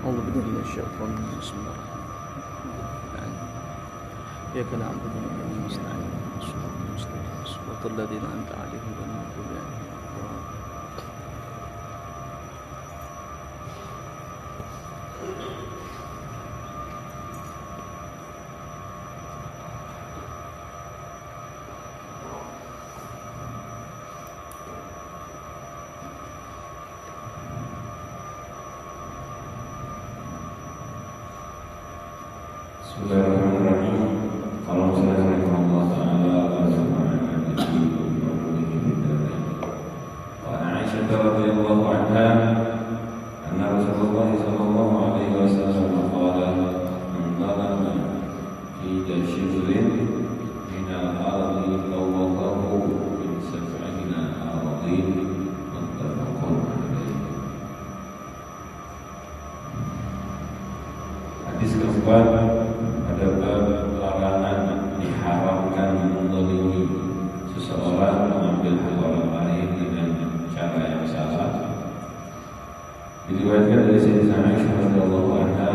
أعوذ بالله من الشيطان الرجيم بسم الله الرحمن الرحيم إياك نعبد وإياك نستعين اهدنا الصراط المستقيم صراط الذين أنعمت عليهم غير المغضوب عليهم ولا الضالين. Bismillahirrahmanirrahim. Allahumma Allah Ta'ala wa subhanahu wa Aisyah radhiyallahu anha anna Rasulullah sallallahu alaihi wasallam qala man zalama fi shibrin min al-ardi tawaqahu min sab'ina ardin muttafaqun alaih. Hadis keempat, ada bab larangan diharamkan menzalimi seseorang mengambil hak orang lain dengan cara yang salah. Diriwayatkan dari Sayyidah Aisyah radhiyallahu anha,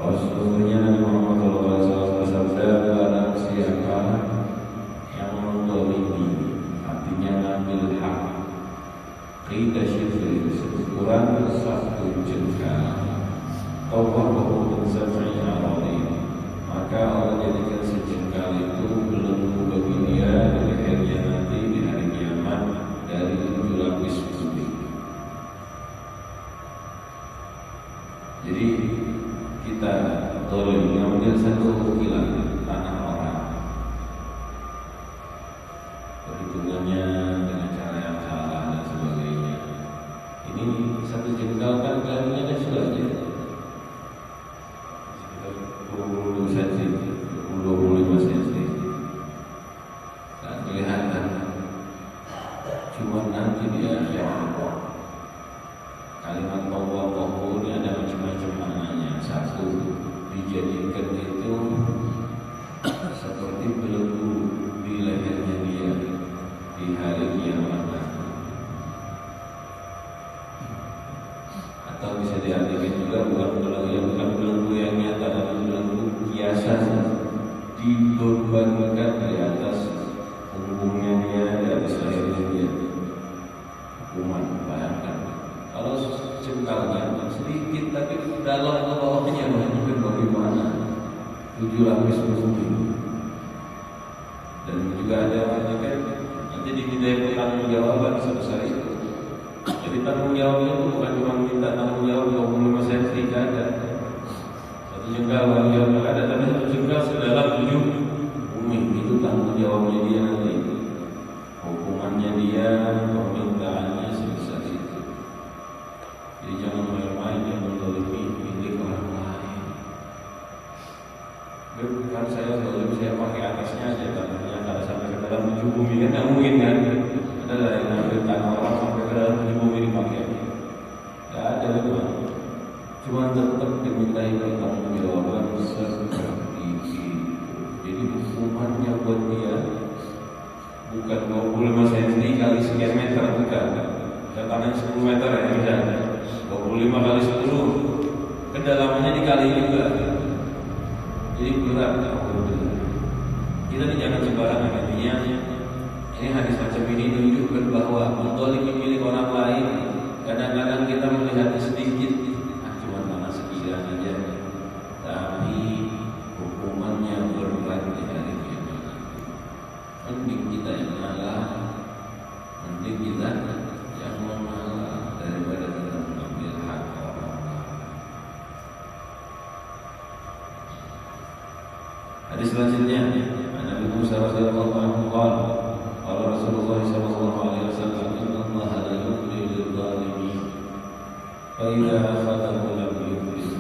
Rasulullah Nabi Muhammad SAW bersabda, barang siapa yang menzalimi, artinya mengambil hak, qida syifri, sekurang satu jengkal, tawaqahu min sab'i aradin, maka Allah jadikan sejengkal itu belenggu bagi dia di lehernya nanti di hari kiamat dari 7 lapis putih. Jadi kita zalim mengambil satu ukilan tanah orang, perhitungannya dengan cara yang salah dan sebagainya. Ini satu jengkal kan kalinya kan sudah jadi 20 cm, 25 cm. Tak kelihatan. Cuma nanti dia kalimat tawaqahu ini ada macam-macam maknanya. Satu, dijadikan itu seperti belenggu di lehernya dia di hari kiamat. Atau bisa diartikan juga bukan belenggu yang nyata, tapi belenggu kiasan dibebankan di atas punggungnya dia, di atas lehernya dia. Hukuman, bayangkan. Kalau jengkalnya sedikit tapi dalam ke bawahnya itu bagaimana? 7 lapis bumi. Dan juga ada mengatakan nanti dimintai pertanggungjawaban sebesar itu. Jadi tanggung jawabnya itu bukan cuma minta tanggung jawab 25 cm, tidak ada. Satu jengkal tanggung jawab ada, tapi satu jengkal sedalam 7 bumi, itu tanggung jawabnya dia nanti. Hukumannya dia, permintaannya sebesar itu. Jadi jangan main-main yang menzalimi milik orang lain. Kan saya pakai atasnya aja tanahnya, kalau sampai ke dalam 7 bumi kan tidak mungkin kan? Adalah yang ambil tanah orang sampai ke dalam 7 bumi dipakai. Tidak ada betul. Cuma tetap dimintai pertanggungjawaban seperti itu. Jadi hukumannya buat dia bukan 25 cm kali sekian meter, bukan. Tanahnya 10 meter ya, sudah 25 kali 10, kedalamannya dikali juga. Jadi berat. Kita ini jangan sembarangan. Artinya ini hadis macam ini menunjukkan bahwa menzalimi milik orang lain kadang-kadang kita melihatnya sedikit, cuma tanah sekian saja, tapi hukumannya berat di hari kiamat. Mending kita yang ngalah, mending kita yang mengalah daripada kita mengambil hak orang lain. Hadis selanjutnya, Nabi Musa radhiyallahu anhu qala qala Rasulullah sallallahu alaihi wasallam, inna Allah la yumli lidh-dhalimin fa idza akhadahu lam yuflih.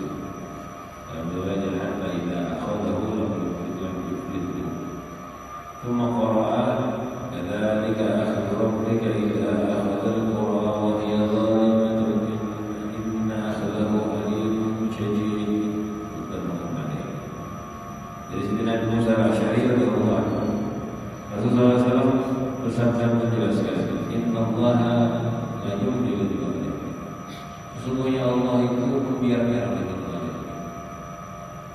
Abdullah hatta idza akhadahu lam yuflih. Thumma qara'a kadzalika akhadhu rabbika idza akhadha al-qura wa hiya zalimatun inna akhadahu alimun shadid. Dari sini Nabi Musa al-Asy'ari radhiyallahu anhu, Rasulullah SAW bersabda menjelaskan, Inna Allah la yumli lidh-dhalimin. Sesungguhnya ridhonya Allah itu membiarkan orang itu zalim.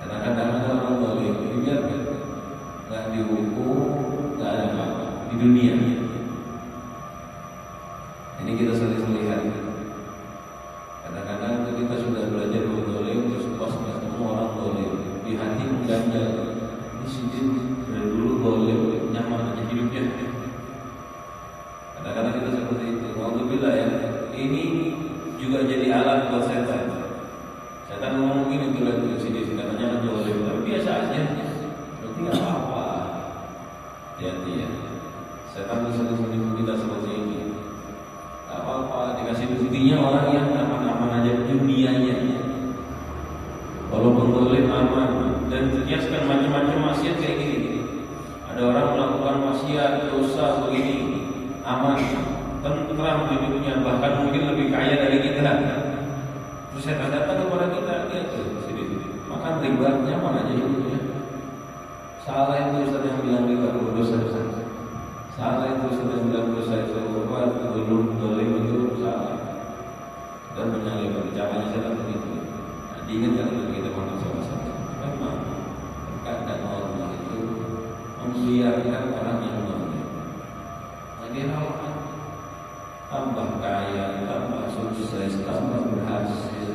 Kadang-kadang ada orang zalim dibiarkan, nggak dihukum, nggak ada apa-apa di dunia. Ini kita sering melihat. Kadang-kadang kita sudah belajar zalim, terus pas ketemu orang zalim, di hati mengganjal. Ini sih dari dulu zalim, nyaman aja hidupnya. Kadang-kadang kita seperti itu. Alhamdulillah ya. Ini juga jadi alat buat setan. Setan ngomong gini tuh lagi sini katanya kan zalim, tapi biasa aja. Berarti nggak apa-apa. Hati-hati ya. Setan bisa menipu kita seperti ini. Nggak apa-apa. Dikasih buktinya orang yang aman-aman aja dunianya. Walaupun zalim aman dan kiaskan macam-macam maksiat kayak gini. Ada orang melakukan maksiat dosa begini aman, tenteram hidupnya, bahkan mungkin lebih kaya dari kita. Terus saya datang kepada kita, lihat tuh sini, makan riba nyaman aja hidupnya. Salah itu Ustaz yang bilang riba berdosa. Salah itu Ustaz yang bilang dosa itu belum zalim itu salah. Dan menyalahkan caranya saya begitu. Nah, diingatkan untuk kita Muhammad SAW. Memang kadang Allah itu membiarkan orang yang dia tambah kaya, tambah sukses, tambah berhasil.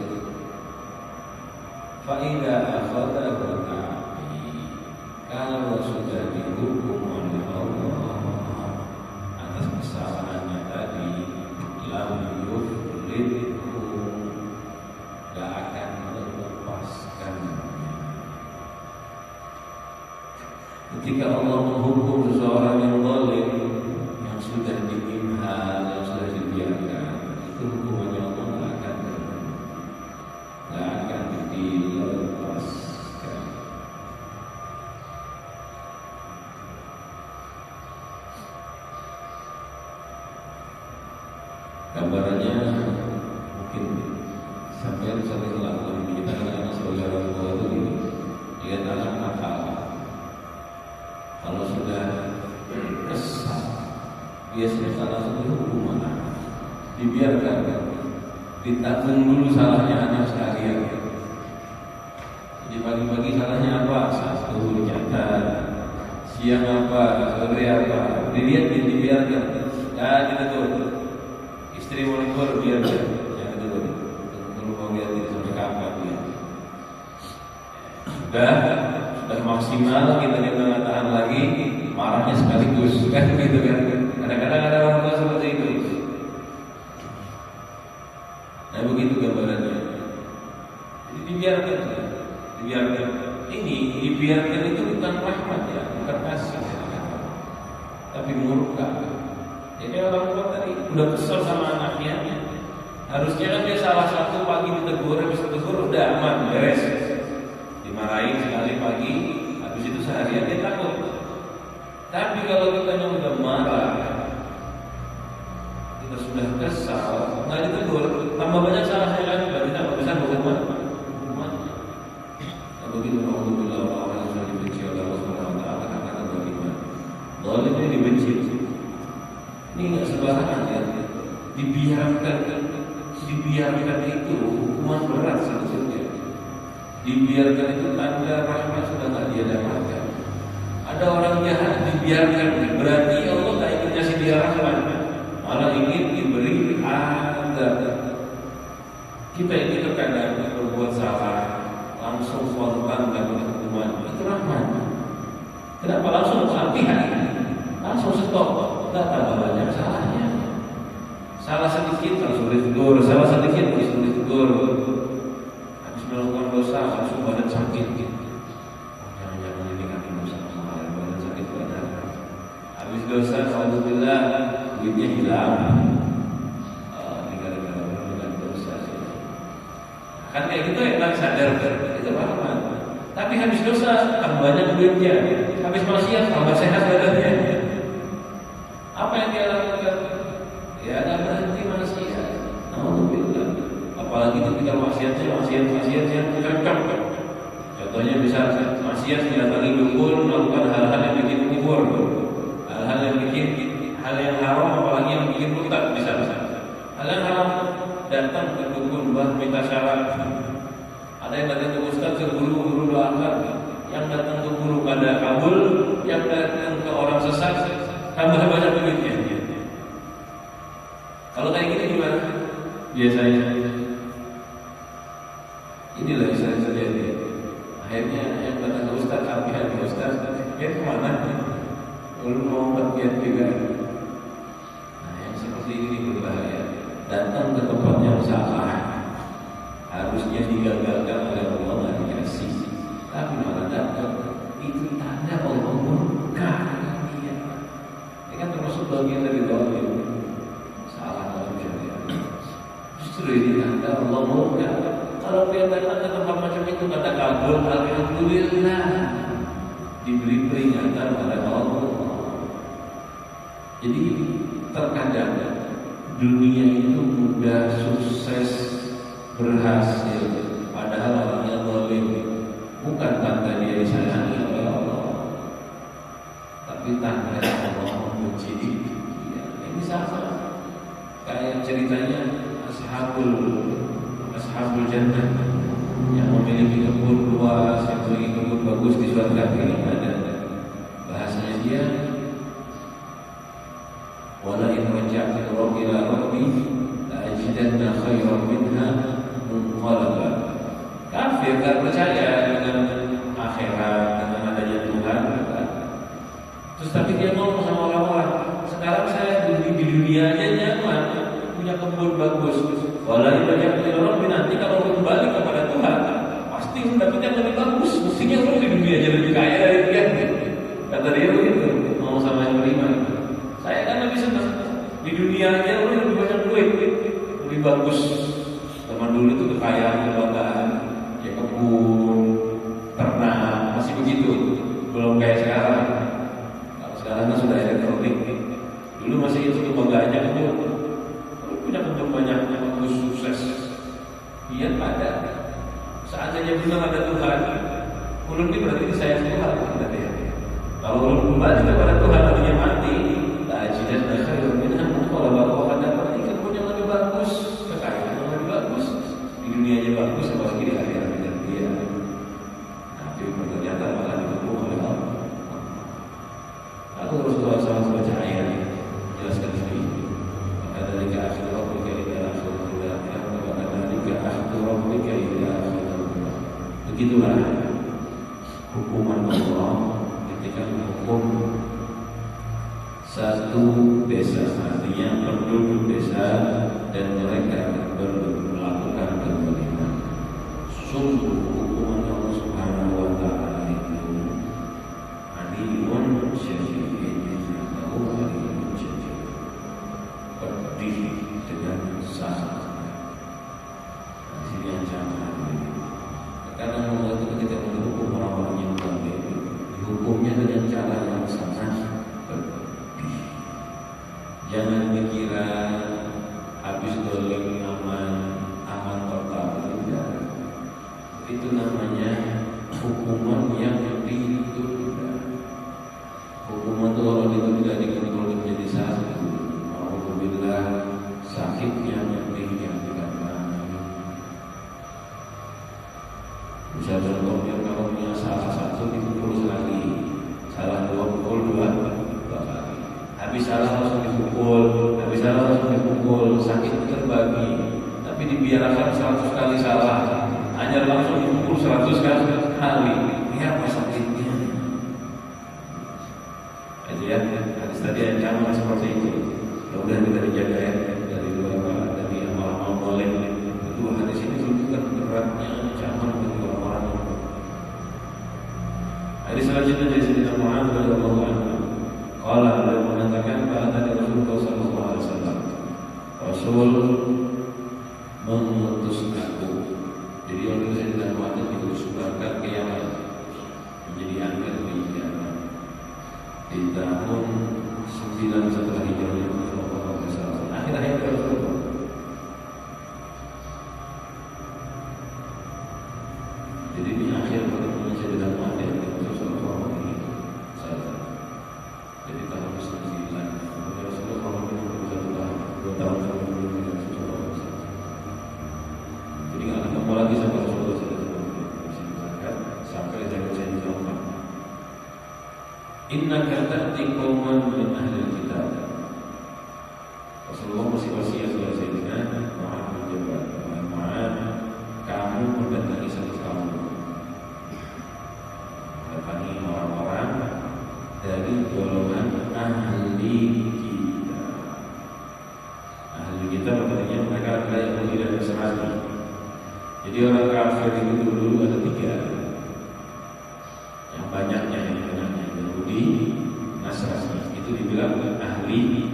Faidah akhadahu ta'bi, kalau sudah dihukum oleh Allah atas kesalahannya tadi, lam yuflithu, gak akan melepaskan. Ketika Allah menghukum seseorang yang zalim, sudah dimimhal, yang sudah dibiarkan, itu hukumannya Allah nggak akan dilepaskan. Gambarannya mungkin sampai sering lakukan kita karena sebagai orang tua itu ini, lihat anak nakal, kalau sudah kesal biasanya salah satu hukuman dibiarkan, ditanggung dulu salahnya anak sekalian. Jadi pagi-pagi salahnya apa? Satu dicatat, siang apa, sore apa, dilihat dibiarkan, ditegur. Istri mau tegur biarkan, jangan tegur. Kalau mau lihat sampai kapan dia. Sudah maksimal, kita nggak tahan lagi, marahnya sekaligus kan gitu kan. Kadang-kadang ada orang tua seperti itu. Nah begitu gambarannya. Jadi dibiarkan. Ini dibiarkan itu bukan rahmat ya, bukan kasih, tapi murka. Jadi orang tua tadi udah kesel sama anaknya. Harusnya kan dia salah satu pagi ditegur, habis ditegur udah aman, beres. Dimarahin sekali pagi, habis itu seharian dia takut. Tapi kalau kita yang udah marah, kita sudah kesal, nggak ditegur, tambah banyak salahnya lagi, berarti tak bisa hukuman. Nah, begitu alhamdulillah orang yang sudah dibenci oleh Allah Subhanahu Wa Taala katakan bagaimana? Zalim ini dibenci. Ini nggak sembarangan ya, dibiarkan itu hukuman berat sebetulnya. Dibiarkan itu tanda rahmat sudah nggak dia dapatkan. Ada orang jahat dibiarkan, berarti Allah tak ingin kasih dia rahmat, malah ingin diberi azab. Kita ini terkadang berbuat salah, langsung spontan dapat hukuman, itu rahmat. Kenapa langsung latihan? Langsung stop, tak tambah banyak salahnya. Salah sedikit langsung ditegur, salah sedikit langsung ditegur. Habis melakukan dosa langsung badan sakit. Jangan-jangan ini kaki dosa kemarin, badan sakit badan. Habis dosa, alhamdulillah duitnya hilang. Gara-gara melakukan dosa. Kan kayak gitu ya, kan sadar itu rahmat. Tapi habis dosa tambah banyak duitnya, habis maksiat tambah sehat badannya. Apa yang dia lakukan? Ya nggak berhenti maksiat. Alhamdulillah. Apalagi ketika maksiat yang terkekang. Contohnya bisa maksiat mendatangi dukun, melakukan hal-hal yang bikin kufur, hal yang haram, apalagi yang bikin murtad bisa. Hal yang haram datang ke dukun minta syarat. Ada yang datang ke ustaz ke guru doakan. Yang datang ke guru pada kabul, yang datang ke orang sesat tambah banyak duitnya. Kalau kayak gini gimana? Biasanya inilah yang saya terjadi. Akhirnya yang datang ke ustaz, alhamdulillah ke ustaz, dia kemana? Lalu mau berkiat juga. Nah, yang seperti ini berbahaya. Datang ke tempat yang salah, harusnya digagalkan oleh Allah, nggak dikasih. Tapi malah datang, itu tanda Allah murka. Ini kan termasuk bagian dari doa. Salah dalam syariat. Justru ini tanda Allah murka. Kalau dia datang ke tempat macam itu kata kabul, alhamdulillah, diberi peringatan oleh Allah. Jadi terkadang dunia itu mudah sukses berhasil, padahal orangnya zalim. Bukan tanda dia disayangi oleh Allah, tapi tanda Allah membenci dia. Ini sama kayak ceritanya ashabul jannah yang memiliki kebun luas, yang memiliki kebun bagus di surga. Ini ada bahasanya dia, wala in raja'tu ila rabbi la ajidanna khairan minha munqalaba. Kafir, gak percaya dengan akhirat, dengan adanya Tuhan. Terus tapi dia ngomong sama orang-orang, sekarang saya di dunia aja nyaman, punya kebun bagus. Walau banyak orang nanti kalau kembali kepada Tuhan, pasti mendapatkan yang lebih bagus. Mestinya orang di dunia aja lebih kaya dari dia. Kata dia begitu, ngomong sama yang beriman. Saya kan lebih senang di dunia aja orang lebih banyak duit, lebih bagus. Zaman dulu itu kekayaan, kebanggaan. Ya kebun, ternak, masih begitu. Belum kayak sekarang. Kalau sekarang kan sudah elektronik. Dulu masih itu kebanggaannya kebun. Kalau punya kebun banyak, bagus, sukses. Dia ada. Seandainya benar ada Tuhan, ulun ini berarti disayang Tuhan. Kalau ulun kembali kepada Tuhan, artinya mati. La ajidan khairan minha munqalaba. Kalau akan dapat kebun yang lebih bagus, kekayaan yang lebih bagus. Di dunia aja bagus, apalagi di akhirat. Tapi ternyata malah didukung oleh Allah. Aku Rasulullah SAW baca ayat jelaskan sendiri. Maka dari akhir rabbika ila akhir dunia, maka dari akhir rabbika ila akhir dunia. Begitulah hukuman Allah ketika menghukum satu desa, artinya penduduk desa dan mereka melakukan kezaliman. Sungguh hukuman Allah Subhanahu wa Ta'ala itu alimun syadid, tahu alimun syadid, pedih dengan sangat. Di sini ancaman. Karena Allah itu ketika menghukum orang-orang yang zalim, dihukumnya dengan cara yang sangat pedih. Jangan dikira habis zalim aman total, tidak. Itu namanya hukuman yang ditunda. Hukuman itu kalau itu tidak dikumpul menjadi satu, alhamdulillah sakitnya pedihnya tidak lagi. Bisa contohnya kalau punya salah satu dipukul sekali, salah dua pukul dua kali. Habis salah langsung dipukul, habis salah langsung dipukul, sakit terbagi. Tapi dibiarkan 100 kali salah, hanya langsung dipukul 100 kali. Ini apa sakitnya? Itu ya, hadis tadi ancaman seperti itu. Udah kita dijaga ya dari amal-amal boleh. Itu hadis ini menunjukkan beratnya ancaman bagi orang-orang. Hadis selanjutnya dari Sayyidina Mu'adz radhiyallahu anhu. Qala, beliau mengatakan bahwa dari Rasulullah sallallahu alaihi wasallam, Rasul mengutus aku. Jadi oleh Sayyidina Mu'adz disuruhkan ke Yaman menjadi amir di Yaman di tahun 9 setelah hijrahnya Rasulullah SAW. Akhir-akhir Rasulullah. Jadi di akhir pertemuan Sayyidina Mu'adz dengan Rasulullah SAW. Jadi tahun 9 Rasulullah SAW 2 tahun sebelum Rasulullah SAW. ketemu lagi sama Rasulullah SAW sampai saya jawab. Innaka ta'ti qauman min ahli kitab. Rasulullah masih wasiat kepada Sayyidina Mu'adz bin Jabal. Mu'adz, kamu mendatangi satu kaum, datangi orang-orang dari golongan ahli kitab. Ahli kitab artinya mereka adalah Yahudi dan Nasrani. Jadi orang kafir itu dulu ada tiga. Yang banyaknya Yahudi, Nasrani itu dibilang ahli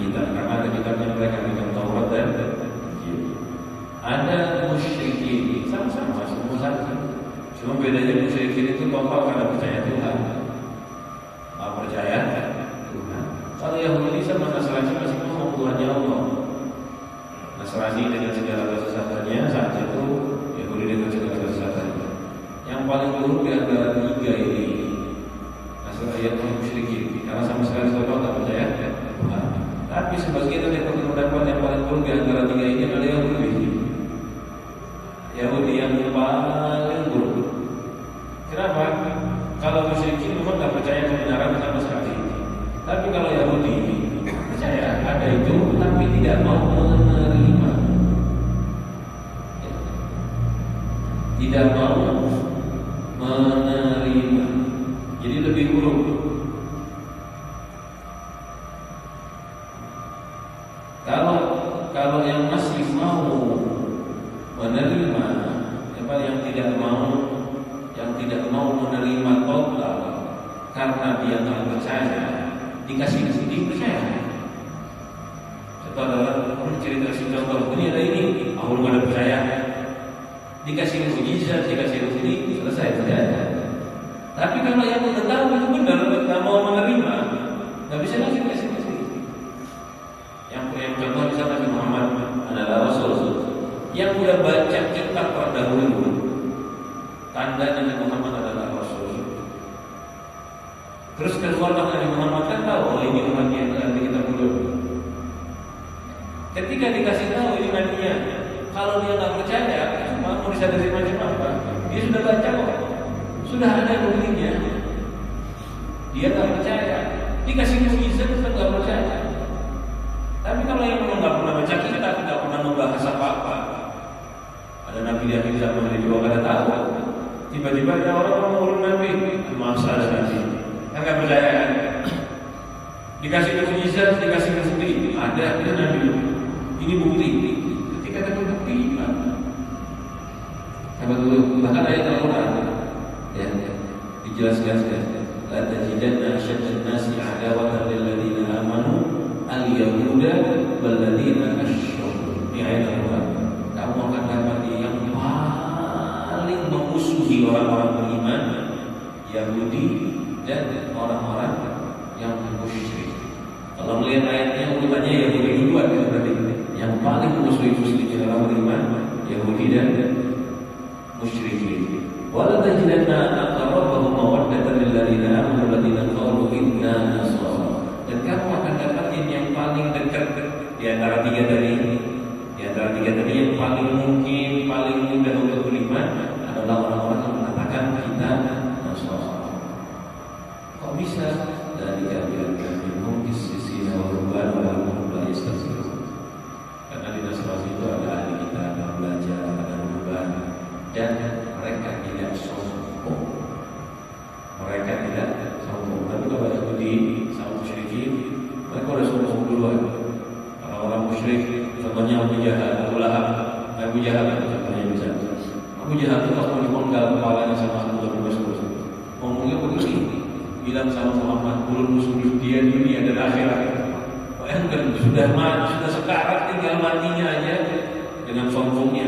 kitab karena ada kitabnya mereka dengan Taurat dan Injil. Ada musyrikin, sama-sama semua satu. Cuma bedanya musyrikin itu total karena percaya Tuhan, percaya Tuhan. Kalau Yahudi sama Nasrani masih ngomong Tuhannya Allah. Nasrani dengan segala kesesatannya, saat itu Yahudi dengan segala kesesatannya. Yang paling buruk di antara tiga ini Nasrani yang musyrikin, karena sama sekali total tak percaya Tuhan. Tapi sebagian dari pendapat yang paling buruk di antara tiga ini adalah Yahudi. Yahudi yang paling buruk. Kenapa? Kalau musyrikin memang tak percaya kebenaran sama sekali. Tapi kalau Yahudi percaya ada itu, tapi tidak mau menerima. Tidak mau menerima. Jadi lebih buruk. Kalau yang masih mau menerima, yang tidak mau menerima total karena dia tak percaya, dikasih percaya. Contoh cerita contoh ini ada ini, aku belum ada percaya. Dikasih mukjizat, dikasih ini, selesai percaya. Tapi kalau yang udah tahu itu benar, nggak mau menerima, nggak bisa kasih. Yang contoh misalnya Nabi Muhammad adalah Rasul yang sudah baca kitab terdahulu, tanda Nabi Muhammad adalah Rasul. Terus keluar Nabi Muhammad kan tahu, oh ini umat yang nanti kita bunuh. Ketika dikasih tahu ini nabinya, kalau dia nggak percaya, cuma mau disadari macam apa? Dia sudah baca kok, sudah ada buktinya. Dia nggak percaya, dikasih mukjizat tetap nggak percaya. Tapi kalau yang memang nggak pernah baca kitab, tidak pernah membahas apa-apa, ada nabi di akhir zaman yang juga kada tahu. Tiba-tiba ada orang ngurung nabi, masa ada nabi, kan nggak percaya kan? Dikasih mukjizat, dikasih bukti, ada nabi. Ini bukti. Ketika ada bukti, sahabat dulu, bahkan ayat Al-Quran, ya, dijelaskan. La tajidanna asyaddan nasi adawatan lil ladzina amanu al-yahuda wal ladzina asyraku. Ini ayat Al-Quran. Kamu akan dapat yang paling memusuhi orang-orang beriman, Yahudi dan orang-orang yang musyrik. Kalau melihat ayatnya urutannya Yahudi duluan, berarti yang paling memusuhi orang beriman, Yahudi dan musyrikin. Wala tajidanna aqrabahum mawaddatan lil ladzina amanu alladziina qalu inna nasara. Dan kamu akan dapatin yang paling dekat di antara tiga tadi. Di antara tiga tadi yang paling mungkin, paling mudah untuk beriman adalah orang-orang yang mengatakan kita Nasara. Kok bisa? Dari kabilan minhum qissisina wa rubban wa hum la yastasirun. Karena di Nasrani itu ada ahli kitab, ada belajar, ada rubban, dan mereka tidak sombong. Mereka tidak sombong. Tapi kalau Yahudi sama musyrikin, mereka udah sombong duluan. Orang-orang musyrik, contohnya Abu Jahal, Abu Lahab, Abu Jahal contohnya bisa. Abu Jahal itu pas mau dipenggal kepalanya sama Abdullah bin Mas'ud, ngomongnya begini, bilang sama Muhammad, ulun musuh dia dunia dan akhirat. Bayangkan sudah sekarat, tinggal matinya aja dengan sombongnya.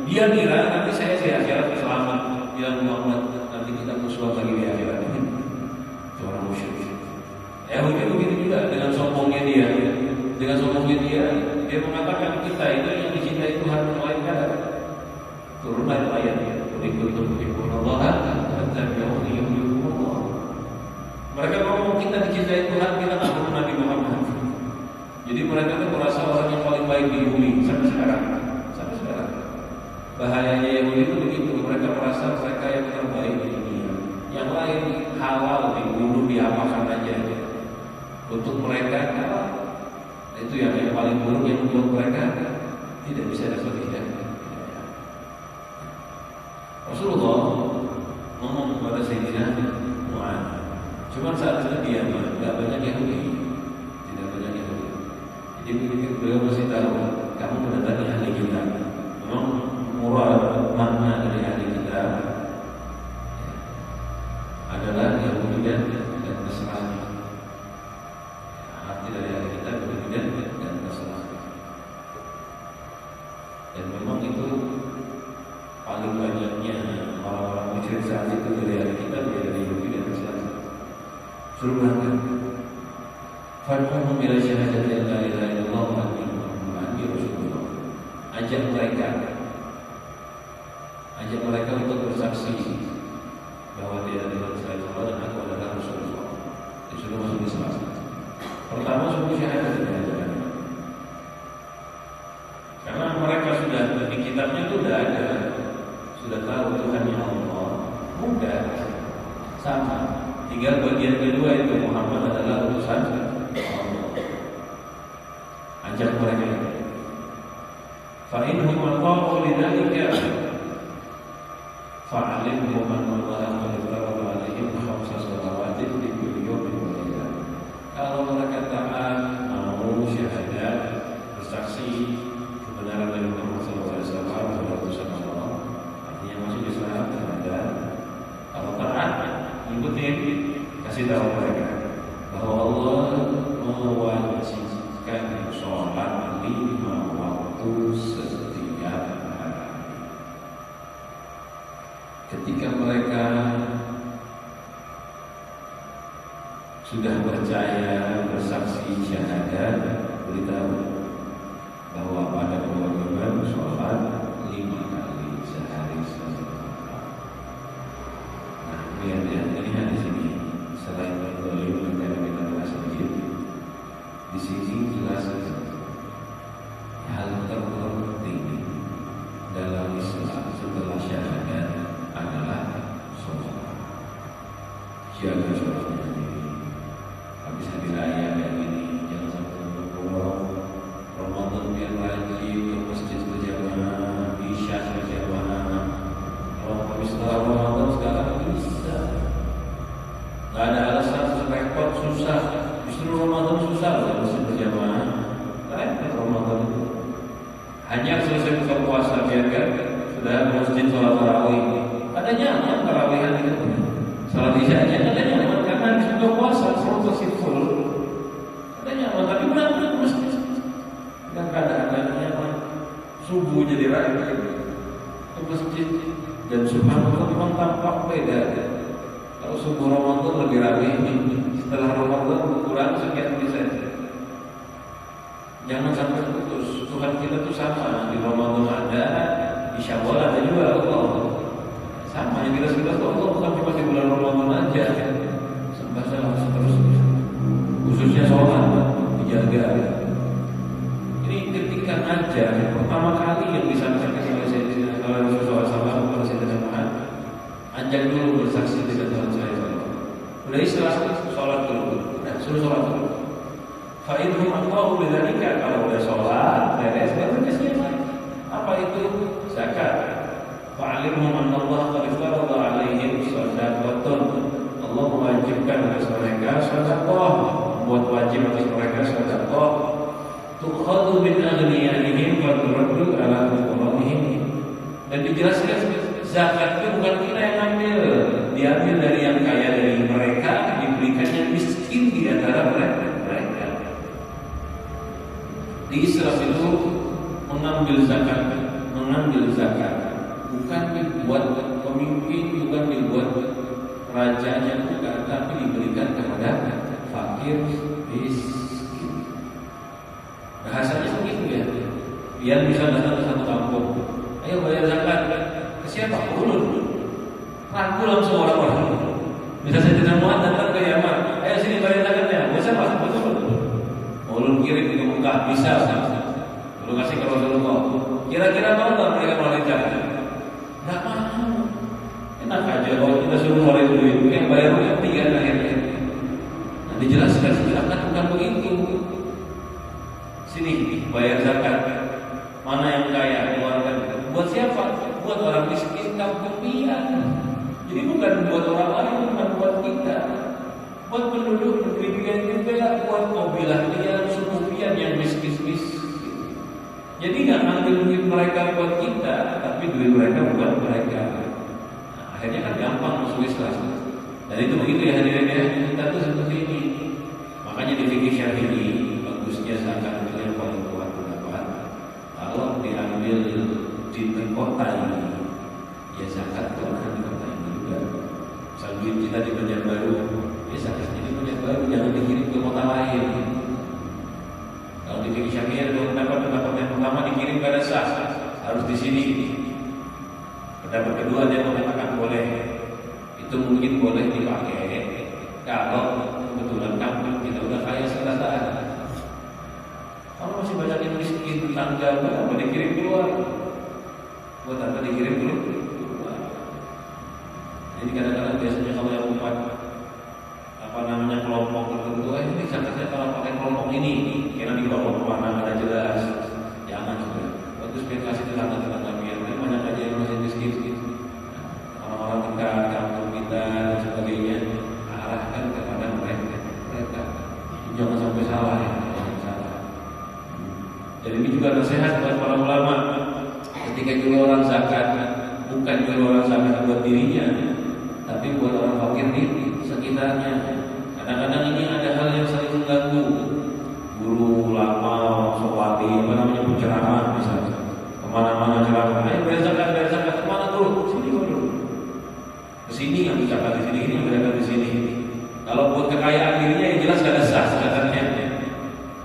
Dia kira nanti saya di akhirat selamat. Bilang Muhammad, nanti kita musuh lagi di akhirat. Itu orang musyrik. Yahudi begitu juga dengan sombongnya dia. Dengan sombongnya dia mengatakan kita itu yang dicintai Tuhan melainkan turun ayat-ayatnya. Ikut Allah dan Allah. Mereka ngomong kita dicintai Tuhan, kita tak perlu Nabi Muhammad. Jadi mereka itu merasa orang yang paling baik di bumi sampai sekarang. Bahayanya Yahudi itu begitu, mereka merasa mereka yang terbaik di dunia. Yang lain halal dibunuh, diapakan aja. Untuk mereka itu yang paling buruk yang membuat mereka tidak bisa dapat hidayah. Rasulullah ngomong kepada Sayyidina Mu'adz, cuma saat itu dia tidak banyak Yahudi, tidak banyak Yahudi. Jadi beliau masih tahu kamu mendatangi ahli kitab. Memang murad makna dari ahli kitab adalah Yahudi dan Nasrani. Arti dari ahli kitab Yahudi dan Nasrani. Dan memang itu paling banyaknya orang-orang musyrik saat itu dari ahli kitab dari Yahudi dan Nasrani. Suruh berangkat. Fad'uhum ila syahadati an la ilaha illallah wa anna Muhammadan Rasulullah. Ajak mereka untuk bersaksi bahwa dia adalah Tuhan Allah dan aku adalah Rasulullah. Disuruh masuk Islam. Pertama suruh syahadat tidak. Karena mereka sudah di kitabnya itu sudah ada, sudah tahu Tuhan yang Allah. Mudah, sama. Tinggal bagian kedua itu Muhammad adalah utusan Allah. Ajak mereka. Fa'inhum ata'u lidzalika fa'alimhum anna Allah qad farada 'alaihim khamsa shalawatin fi kulli yawmin wa lailah. Kalau mereka taat, mau syahadat, bersaksi kebenaran dari Muhammad sallallahu alaihi wasallam adalah utusan Allah, artinya masuk Islam ada. Kalau taat, ikutin, kasih tahu mereka bahwa Allah mewajibkan sholat 5 waktu setiap hari. Ketika mereka sudah percaya, bersaksi syahadat, beritahu bahwa pada kewajiban sholat 5 kali sehari setiap hari. Nah, lihat di sini. Selain berdolim dan kita bahas sedikit, di sini jelas hal terpenting dalam Islam setelah syahadat adalah sholat. Jaga sholatnya ini. Habis hari raya kayak gini, jangan sampai berkurang. Ramadan biar rajin ke masjid berjamaah, isya berjamaah. Kalau habis Ramadan sekarang bisa. Gak ada alasan repot, susah. Justru Ramadan susah loh masjid berjamaah. Repot Ramadan itu. Hanya selesai buka puasa biarkan sudah masjid sholat tarawih. Ada nyaman tarawihan itu. Sholat isyanya ada nyaman karena habis buka puasa sholat masih full. Ada nyaman tapi berangkat ke masjid. Dan keadaan nyaman. Subuh jadi raya ke masjid dan subhanallah memang tampak beda. Kalau subuh Ramadan lebih ramai, setelah Ramadan berkurang sekian persen. Jangan sampai putus. Tuhan kita tuh sama, di Ramadan ada, di Syawal ada juga Allah. Sama yang kita tuh Allah bukan cuma di bulan Ramadan aja. Sembah seterusnya. Khususnya sholat dijaga. Ini ketika ngajar pertama kali yang disampaikan oleh Rasulullah SAW kepada Sayyidina Mu'adz, ajak dulu bersaksi dengan Tuhan saya. Udah Islam, sholat dulu. Nah, suruh sholat dulu. Fa'inhum ata'u lidzalika, kalau udah sholat, beres, baru kasih yang lain. Apa itu? Zakat. Fa'alimhum anna Allah qad farada 'alaihim shadaqatan. Allah mewajibkan atas mereka sedekah, membuat wajib atas mereka sedekah. Tukhadhu min aghniyaihim wa turaddu 'ala fuqara'ihim. Dan dijelaskan zakat itu bukan kita yang ambil, diambil dari yang kaya dari mereka, diberikan yang miskin di antara mereka. Di Islam itu mengambil zakat bukan dibuat pemimpin, bukan dibuat rajanya, bukan, tapi diberikan kepada fakir miskin. Bahasanya begitu ya. Biar bisa datang ke satu kampung, ayo bayar zakat. Ke siapa? Ulun. Ragu langsung orang-orang. Bisa saya tidak muat datang ke Yaman, ayo sini bayar zakatnya. Bisa pak? Betul. Ulun kirim ke Mekah, bisa. Lalu kasih ke Rasulullah. Kira-kira mau nggak mereka melalui zakat? saja. Kalau kita suruh ngeluarin duit, yang bayar nanti kan akhirnya. Nah, dijelaskan zakat bukan begitu. Sini bayar zakat. Mana yang kaya keluarkan? Buat siapa? Buat orang miskin kampung pian. Jadi bukan buat orang lain, bukan buat kita. Buat penduduk negeri pian juga, buat kabilah pian, suku pian yang miskin-miskin. Jadi nggak ngambil duit mereka buat kita, tapi duit mereka buat mereka. Nah, akhirnya kan gampang masuk Islam. Dan itu begitu ya hadirin ya, kita tuh seperti ini. Makanya di fikih Syafi'i bagusnya zakat itu yang paling kuat pendapat. Kalau diambil di kota ini, ya zakat keluarkan di kota ini juga. Sambil kita di Banjarbaru, ya zakatnya di Banjarbaru, jangan dikirim ke kota lain. Kalau di fikih Syafi'i ada dua pendapat yang pertama dikirim pada sah, harus di sini. Pendapat kedua dia mengatakan boleh, itu mungkin boleh dipakai kalau kebetulan kampung kita udah kaya sekalian. Kalau masih banyak yang miskin tetangga, apa dikirim keluar? Buat apa dikirim keluar? Jadi kadang-kadang biasanya kalau yang umat kelompok tertentu, ini zakatnya kalau pakai kelompok ini, karena di kelompok mana ada jelas, jangan juga. Bagus kasih tetangga-tetangga biar banyak aja yang masih miskin. Orang-orang dekat kampung kita dan sebagainya, arahkan kepada mereka. Jangan sampai salah ya, jangan salah. Jadi ini juga nasihat buat para ulama. Ketika juga orang zakat, bukan juga orang zakat buat dirinya, tapi buat orang fakir di sekitarnya. Kadang-kadang ini ada hal yang sering mengganggu. Guru ulama, sowati, penceramah misalnya, kemana-mana ceramah. Ayo bayar zakat, kemana guru? Sini guru. Kesini yang bicara di sini, ini yang berada di sini. Kalau buat kekayaan dirinya, yang jelas gak ada sah zakatnya.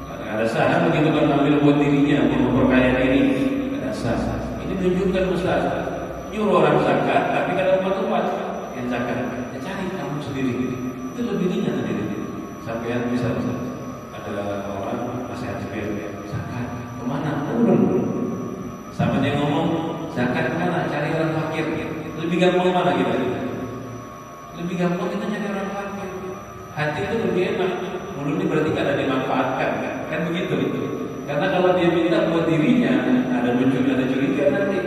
Gak ada sah, begitu kan ambil buat dirinya, untuk memperkaya diri, gak ada sah. Ini menunjukkan Ustaz, nyuruh orang zakat, tapi kada umat yang zakat. Ya cari kamu sendiri. Itu lebih ringan tadi. Sampai bisa ada orang nasihat zakat kemana? Turun. Sama dia ngomong zakat kemana? Cari orang fakir. Lebih gampang mana kita? Lebih gampang kita cari orang fakir. Hati itu lebih enak. Mulut ini berarti ada dimanfaatkan kan begitu. Karena kalau dia minta buat dirinya, ada curiga nanti.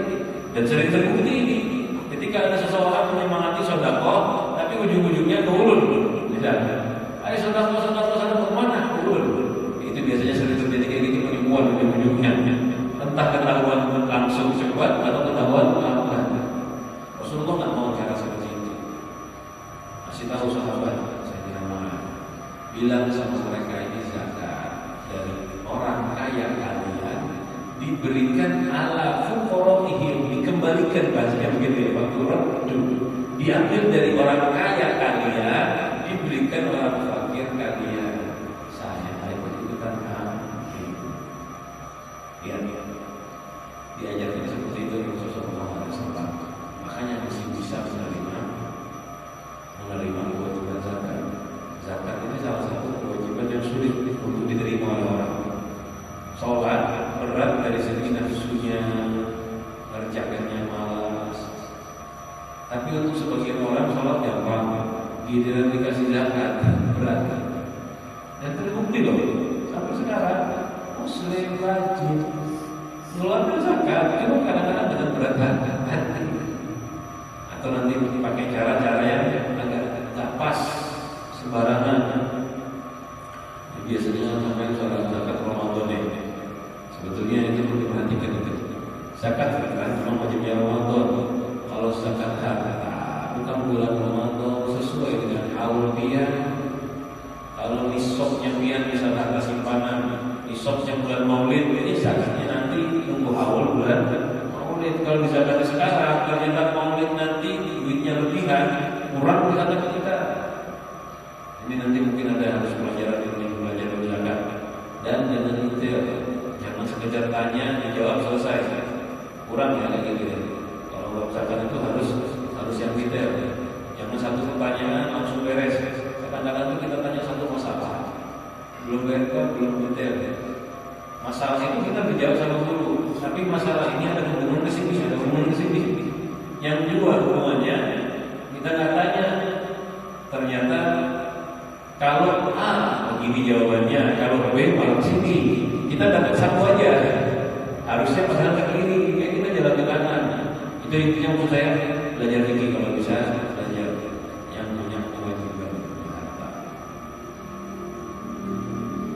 Dan sering terbukti ini. Ketika ada seseorang menyemangati sedekah, tapi ujung-ujungnya keulun. Ayo saudara kemana? Itu biasanya sering terjadi kayak gitu penipuan ujung-ujungnya. Entah ketahuan langsung cepat atau ketahuan lambat. Rasulullah nggak mau cara seperti itu. Masih tahu sahabat, saya bilang sama mereka ini zakat dari orang kaya kalian diberikan ala fuqaraihim, dikembalikan bahasanya begitu ya Pak Turun. Diambil dari orang kaya kalian, diberikan orang fakir kalian. Saya itu kan diajarkan seperti itu Rasulullah SAW. Makanya masih bisa menerima kewajiban zakat. Zakat ini salah satu kewajiban yang sulit untuk diterima oleh orang. Sholat berat dari segi nafsunya, kerjaannya malas. Tapi untuk sebagian orang sholat gampang, giliran dikasih zakat berat. Dan terbukti loh, sampai sekarang Muslim rajin ngeluarkan zakat, cuma kadang-kadang dengan berat hati. Atau nanti pakai cara-cara yang agak tak pas, sembarangan. Biasanya sampai sholat zakat Ramadan ya. Sebetulnya itu perlu diperhatikan itu. Zakat kan memang wajibnya Ramadan. Kalau zakat harta bukan bulan Ramadan sesuai dengan haul pian. Kalau nisabnya pian misalnya harta simpanan, nisabnya bulan Maulid, ini zakatnya nanti nunggu haul bulan Maulid. Kalau dizakat sekarang ternyata Maulid nanti duitnya lebihan, kurang di zakat kita. Ini nanti mungkin ada harus pelajaran zakat. Dan jangan detail, jangan sekedar tanya dijawab selesai. Kurang ya kayak gitu ya. Kalau bab zakat itu harus yang detail. Jangan satu pertanyaan langsung beres. Kadang-kadang itu kita tanya satu masalah, belum beres, belum detail. Masalah itu kita dijawab sama guru, tapi masalah ini ada hubungan ke sini, ada hubungan ke sini. Yang kedua hubungannya kita Kita dapat satu aja, harusnya padahal ke kiri, kayak kita jalan ke kanan. Itu intinya maksud saya, belajar fikih kalau bisa belajar yang punya kewajiban harta.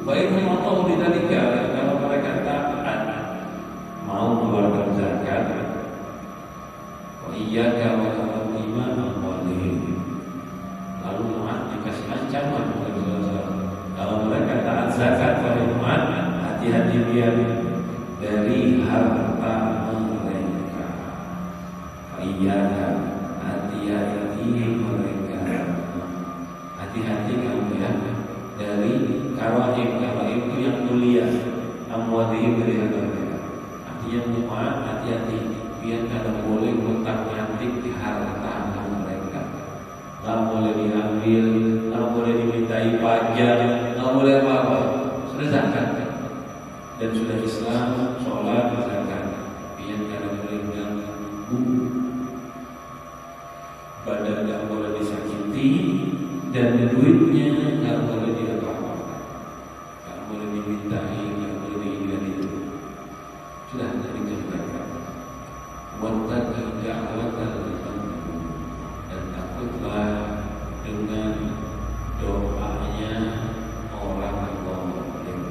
Baik memotong dinamika kalau mereka taat mau mengeluarkan zakat. Iya kalau iman boleh. Lalu Mu'ad dikasih ancaman oleh Rasulullah. Kalau mereka taat zakat pada Mu'ad, hati-hati dia dari harta mereka. Iya, hati-hati mereka. Hati-hati kamu ya dari kawaib itu yang mulia, amwadihim dari harta mereka. Artinya Mu'ad hati-hati biar tidak boleh ngotak-ngatik di harta mereka. Nggak boleh diambil, nggak boleh dimintai pajak, nggak boleh apa-apa. Sudah zakat dan sudah Islam, sholat, zakat. Biar tidak boleh mengganggu, badan nggak boleh disakiti, dan duitnya nggak boleh diapa-apakan, nggak boleh dimintai, nggak boleh diingat itu. Sudah dari zakat. Wattaqi da'watal mazlum, dan takutlah dengan doanya orang yang zalim.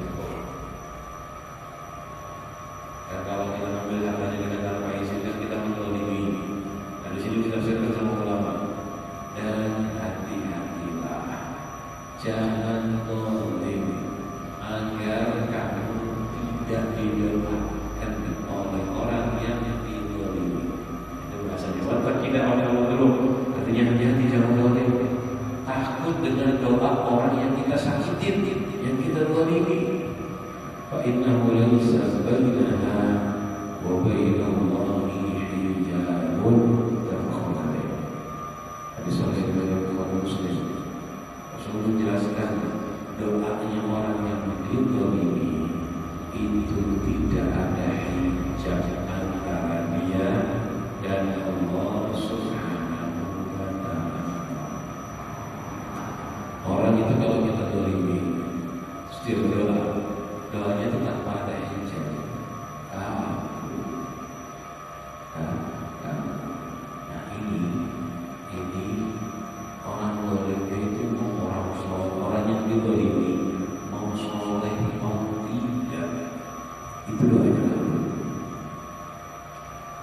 Dan kalau kita ambil hartanya dengan tanpa izin, dan kita menzalimi. Dan di sini ditafsirkan sama ulama. Dan hati-hatilah, jangan zalim, agar kamu tidak didoakan oleh orang yang tidak ada belum, artinya hati-hati jangan zalim. Takut dengan doa orang yang kita sakitin, yang kita zalimi. Fa innahu laysa bainaha wa bainallahi hijabun taqwa. Hadis sahih riwayat Bukhari Muslim. Rasulullah menjelaskan doanya orang yang dizalimi itu tidak ada hijab antara dia dan Allah Subhanahu wa ta'ala. Orang itu kalau kita zalimi, still doanya itu tanpa ada hijab. Nah ini orang zalim itu mau orang soleh, orang yang dizalimi mau soleh mau tidak, itu doanya.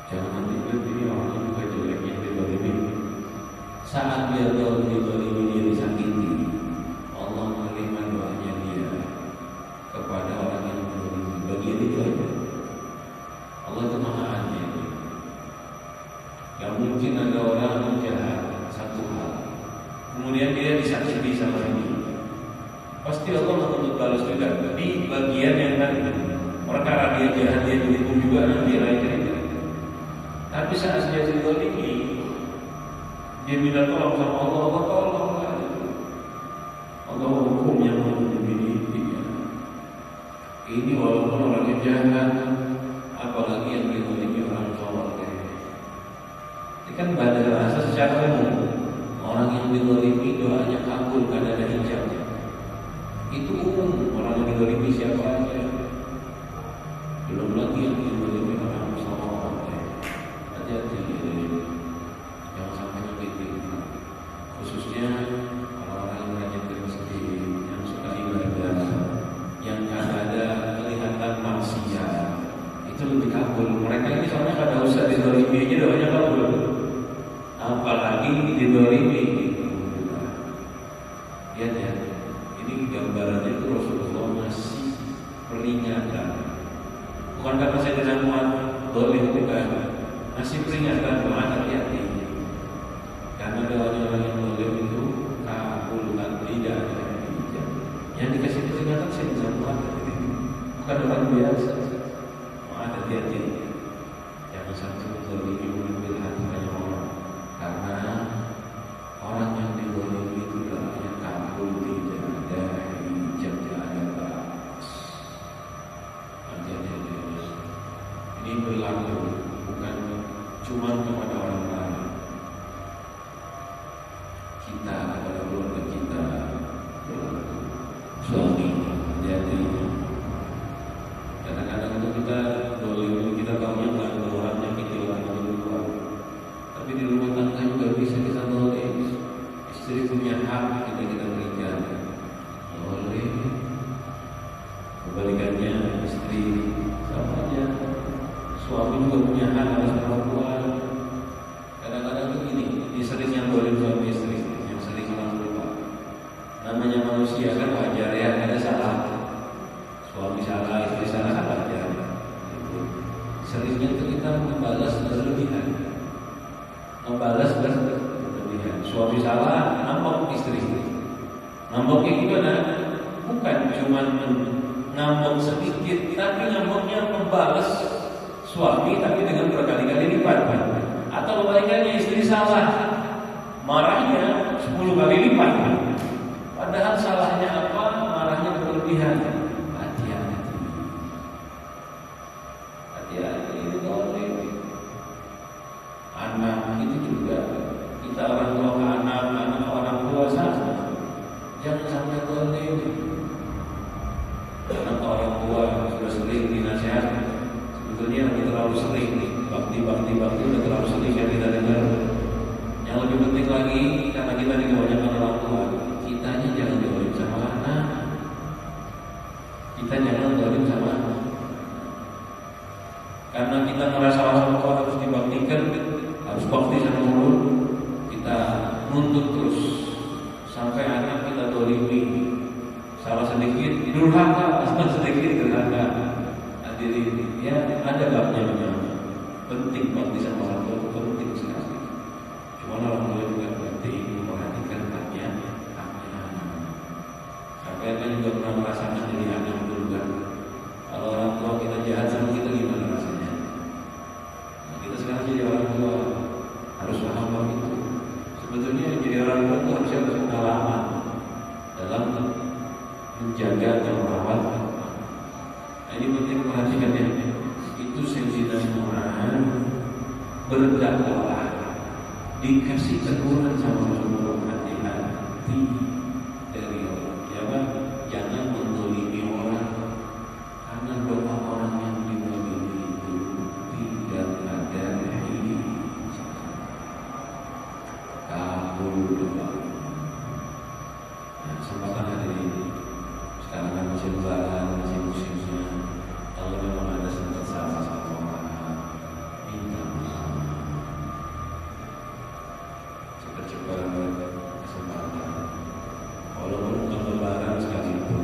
Jangan ini orangnya juga jelek yang dizalimi. Saat dia dizalimi, dia disakiti, Allah menerima doanya dia kepada orang yang dizalimi. Bagian itu aja. Allah itu Maha Adil. Gak mungkin ada orang jahat satu hal, kemudian dia disakiti sama ini. Pasti Allah menuntut balas juga di bagian yang tadi. Perkara dia jahat, dia dihukum juga nanti lainnya. Tapi saat dia zalimi, dia minta tolong sama Allah, Allah tolong. Allah hukum yang menjadi dia. Ini walaupun orangnya jahat, apalagi yang dizalimi orang soleh. Ini kan pada rasa secara umum orang yang dizalimi doanya kabul karena ada hijabnya. Itu umum, orang yang dizalimi siapa aja. Belum lagi yang dizalimi orang soleh. Hati-hati, jangan sampai begitu. Khususnya orang-orang yang rajin ke masjid, yang suka ibadah, yang ada kelihatan maksiat, itu lebih kabul. Mereka ini soalnya pada usah dizalimi aja doanya kabul, apalagi dizalimi. Lihat ya, ini gambarannya itu Rasulullah masih peringatan. Bukan karena saya tidak muat zalim, bukan. Masih peringatan, doa hati-hati. Karena doanya orang yang zalim itu kabulkan, tidak ada hijab. Yang dikasih peringatan saya bisa buat, bukan orang biasa. Doa hati-hati. Jangan sampai menzalimi, mengambil hartanya orang. Karena orang yang dizalimi itu doanya kabul, tidak ada hijab, tidak ada batas. Hati-hati. Ini berlaku bukan cuma kepada orang lain, kita kepada keluarga kita, suami, jadi Membalas berlebihan. Suami salah, ngambek istri. Ngambeknya gimana? Bukan cuma ngambek sedikit, tapi ngambeknya membalas suami tapi dengan berkali-kali lipat. Atau kebalikannya, istri salah, marahnya 10 kali lipat. Padahal salahnya apa? Marahnya berlebihan. Hati-hati. Hati-hati, itu boleh. Anak itu juga, kita orang tua ke anak, anak ke orang tua sama. Jangan sampai boleh. Anak ke orang tua sudah sering dinasihati. Sebetulnya lagi terlalu sering nih, bakti udah terlalu sering yang kita dengar. Yang lebih penting lagi, karena kita ini kebanyakan orang tua, kitanya jangan dolim sama anak. Kita jangan dolim sama anak. Karena kita merasa orang tua harus dibaktikan, harus bakti sama mulut, kita nuntut terus sampai anak kita dolimi. Salah sedikit durhaka, salah sedikit durhaka. Hadirin, ya ada babnya memang. Penting bakti sama orang tua itu penting sekali. Cuma orang tua juga penting memperhatikan haknya anak. Sampai kan juga pernah merasakan jadi anak juga. Kalau orang tua kita jahat sama kita gimana rasanya? Nah, kita sekarang jadi orang tua harus paham itu. Sebetulnya jadi orang tua itu harusnya berpengalaman dalam menjaga dan merawat. Nah, ini penting perhatikan ya. Itu Sayyidina Muhammad berdakwah dikasih teguran sama Rasulullah, hati-hati dari orang. Jangan menzalimi orang, karena doa orang yang dizalimi itu tidak ada kabul doa. Nah, kesempatan hari ini sekarang kan masih lebaran, masih musimnya. Kalau memang ada sempat salah satu orang, minta maaf. Cepat-cepat kesempatan. Walaupun bukan lebaran sekalipun.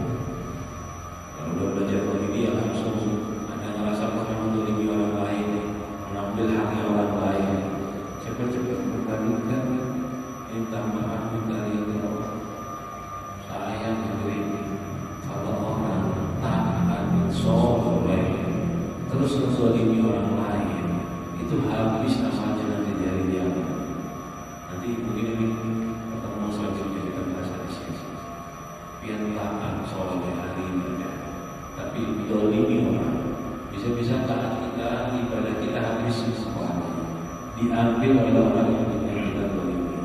Kalau udah belajar begini ya langsung ada ngerasa memang dolimi orang lain, mengambil haknya orang lain. Cepat-cepat berbandingkan, minta maaf, minta ridho. Saya negeri kalau orang taat soleh terus menzalimi orang lain, itu habis namanya nanti dari dia. Nanti mungkin ini pertemuan selanjutnya kita bahas di sini. Biar taat soleh hari ini, tapi menzalimi orang, bisa-bisa taat kita, ibadah kita habis semua, diambil oleh orang yang kita zalimi.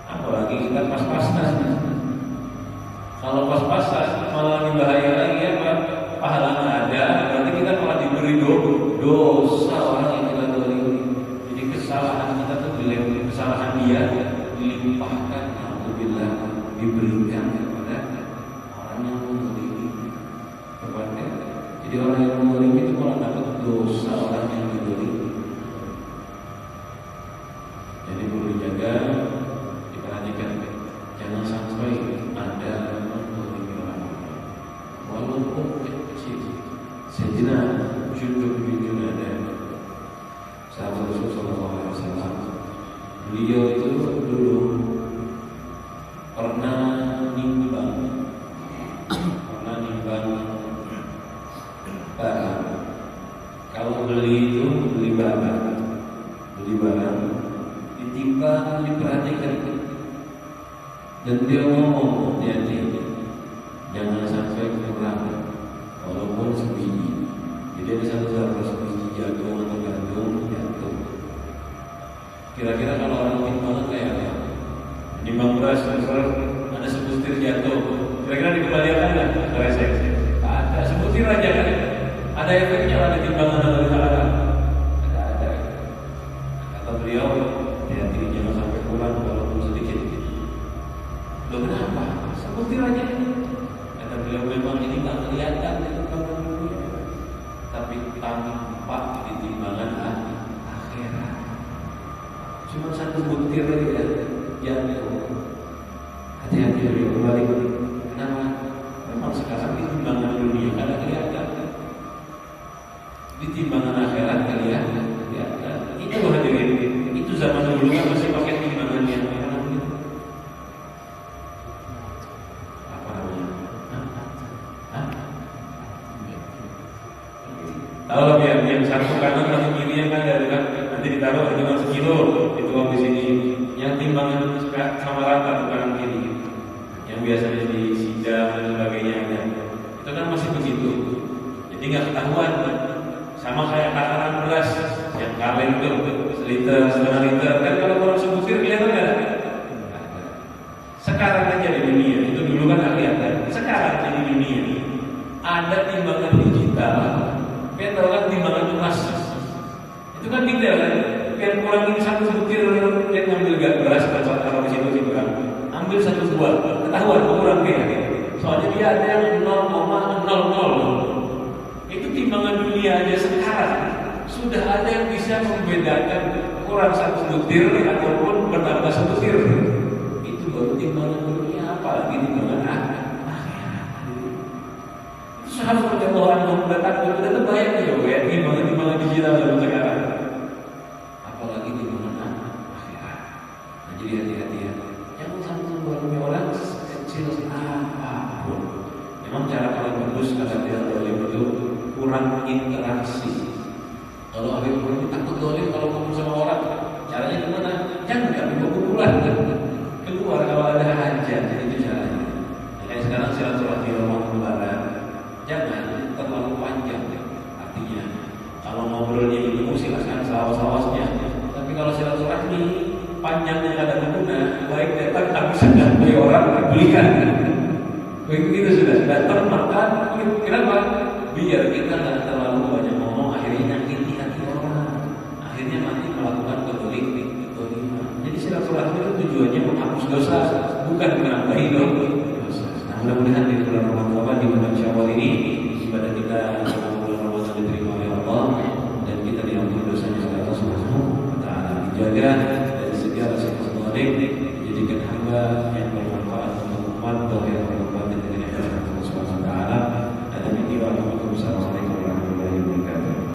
Apalagi kita pas-pasan. Kalau pas-pasan malah lebih bahaya lagi apa? Pahalanya ada, berarti kita malah diberi dosa orang yang kita zalimi. Jadi kesalahan kita tuh kesalahan dia dilimpahkan, alhamdulillah diberikan kepada orang yang menzalimi. Kepada jadi orang yang menzalimi itu malah dapat dosa orang yang dizalimi. Jadi perlu dijaga, diperhatikan, jangan sampai ada walaupun kecil. Sayyidina Jundub bin Junadah, sahabat Rasulullah SAW, beliau itu dulu pernah nimbang barang. Kalau beli barang ditimbang, diperhatikan, dan dia ngomong hati-hati, jangan sampai kurang walaupun sebiji. Jadi ada satu sebiji jagung atau gandum jatuh. Kira-kira kalau orang timbangan kayak apa? Nimbang beras, ada sebutir jatuh. Kira-kira dikembalikan nggak? Resek. Ada sebutir aja kan? Ada efeknya ada timbangan atau tidak ada? Ada. Kata beliau, hati-hati jangan sampai kurang walaupun sedikit. Loh kenapa? Sebutir aja. Kata beliau, memang ini nggak kelihatan di timbangan dunia, tapi tampak di timbangan akhirat. Cuma satu butir aja jatuh. Hati-hati beliau kembali. Kenapa? Memang sekarang di timbangan dunia kada kelihatan, di timbangan akhirat kelihatan. Itu hadirin, itu dulu kan masih pakai timbangan yang apa namanya? Tahu lah yang satu kanan satu kiri yang kan ada kan nanti ditaruh itu kan sekilo itu uang di sini. Yang timbangan sama rata tuh kanan kiri. Yang biasanya di sidang dan sebagainya itu kan masih begitu. Jadi nggak ketahuan. Sama kayak takaran beras yang kaleng itu seliter, setengah liter kan kalau orang sebutir kelihatan nggak? Sekarang aja di dunia itu dulu kan nggak kelihatan. Sekarang di dunia ada timbangan digital. Kita tahu kan timbangan emas. Itu kan detail kan. Biar kurangin satu butir dia ngambil gak beras kalau di situ kurang. Ambil satu buah ketahuan kurang kayak. Soalnya dia ada yang 0,00. Itu timbangan dunia aja sekarang sudah ada yang bisa membedakan kurang satu butir ataupun bertambah satu butir. Itu baru timbangan dunia, apalagi timbangan akhirat. Itu sahabat radhiyallahu anhu takut udah terbayang ya timbangan digital zaman sekarang. Apalagi timbangan akhirat. Nah, jadi hati-hati ya. Jangan sampai membuatnya orang kecil apapun. Memang cara paling bagus kata dia itu kurang interaksi. Kalau Habib Nur takut dolim kalau ngomong sama orang, caranya gimana? Jangan Habib pulang keluar kalau ada hajat, itu caranya. Kayak sekarang silaturahmi Ramadan Lebaran, jangan terlalu panjang. Artinya kalau ngobrolnya ilmu silakan selawas-lawasnya. Tapi kalau silaturahmi panjangnya ada guna, baik datang habis sampai orang belikan. Begitu sudah termakan. Kenapa? Biar kita nggak terlalu banyak ngomong, akhirnya nyakiti hati orang, akhirnya mati melakukan kedoliman. Jadi silaturahmi itu tujuannya menghapus dosa, bukan menambahi dosa. Nah, mudah-mudahan di bulan Ramadan di bulan Syawal ini ibadah kita bulan Ramadan diterima oleh Allah dan kita diampuni dosanya oleh Allah Subhanahu wa Ta'ala. Dijaga dari segala sesuatu yang dijadikan hamba yang